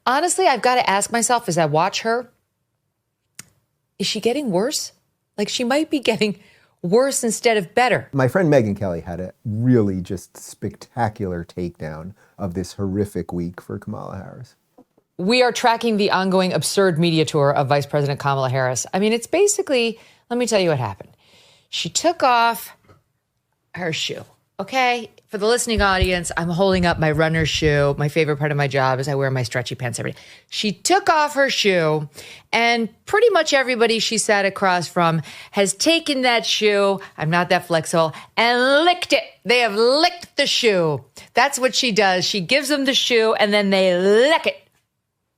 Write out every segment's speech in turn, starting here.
Honestly, I've got to ask myself as I watch her, is she getting worse? Like, she might be getting worse instead of better. My friend Megyn Kelly had a really just spectacular takedown of this horrific week for Kamala Harris. We are tracking the ongoing absurd media tour of Vice President Kamala Harris. I mean, it's basically, let me tell you what happened. She took off her shoe, okay? For the listening audience, I'm holding up my runner's shoe. My favorite part of my job is I wear my stretchy pants every day. She took off her shoe, and pretty much everybody she sat across from has taken that shoe, I'm not that flexible, and licked it. They have licked the shoe. That's what she does. She gives them the shoe, and then they lick it.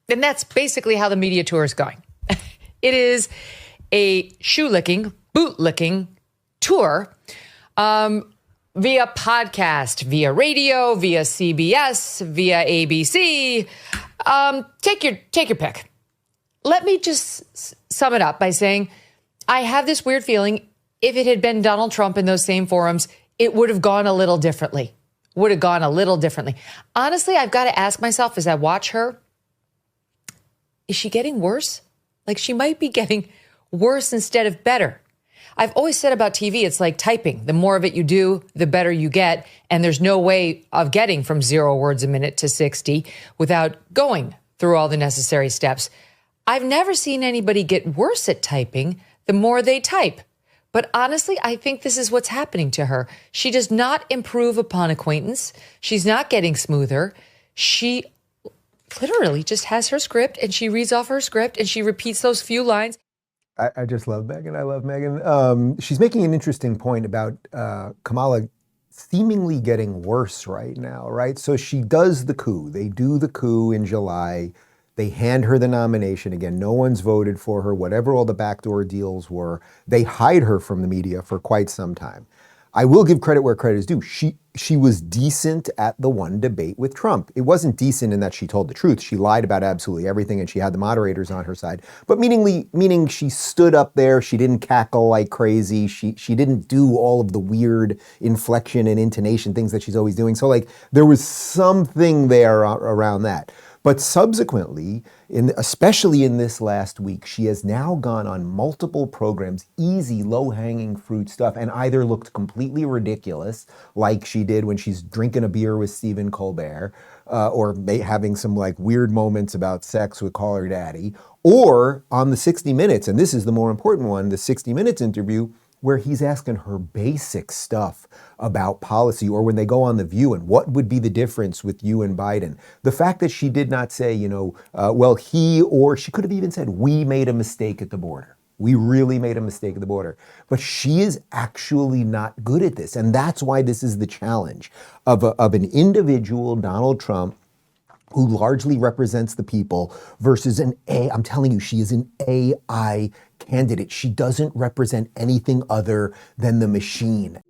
And that's basically how the media tour is going. It is a shoe licking, boot licking tour. Via podcast, via radio, via CBS, via ABC. Take your pick. Let me just sum it up by saying I have this weird feeling if it had been Donald Trump in those same forums, it would have gone a little differently. Honestly, I've got to ask myself as I watch her, is she getting worse? Like, she might be getting worse instead of better. I've always said about TV, it's like typing. The more of it you do, the better you get. And there's no way of getting from 0 words a minute to 60 without going through all the necessary steps. I've never seen anybody get worse at typing the more they type. But honestly, I think this is what's happening to her. She does not improve upon acquaintance. She's not getting smoother. She literally just has her script and she reads off her script and she repeats those few lines. I just love Megyn. I love Megyn. She's making an interesting point about Kamala seemingly getting worse right now, right? So she does the coup. They do the coup in July. They hand her the nomination. Again, no one's voted for her, whatever all the backdoor deals were. They hide her from the media for quite some time. I will give credit where credit is due. She was decent at the one debate with Trump. It wasn't decent in that she told the truth. She lied about absolutely everything and she had the moderators on her side. But meaning she stood up there, she didn't cackle like crazy, she didn't do all of the weird inflection and intonation things that she's always doing. So like there was something there around that. But subsequently, especially in this last week, she has now gone on multiple programs, easy, low-hanging fruit stuff, and either looked completely ridiculous, like she did when she's drinking a beer with Stephen Colbert, or having some like weird moments about sex with Call Her Daddy, or on the 60 Minutes, and this is the more important one, the 60 Minutes interview, where he's asking her basic stuff about policy, or when they go on The View and what would be the difference with you and Biden. The fact that she did not say, well, he, or she could have even said, we made a mistake at the border. We really made a mistake at the border. But she is actually not good at this. And that's why this is the challenge of an individual, Donald Trump, who largely represents the people, versus I'm telling you, she is an AI candidate. She doesn't represent anything other than the machine.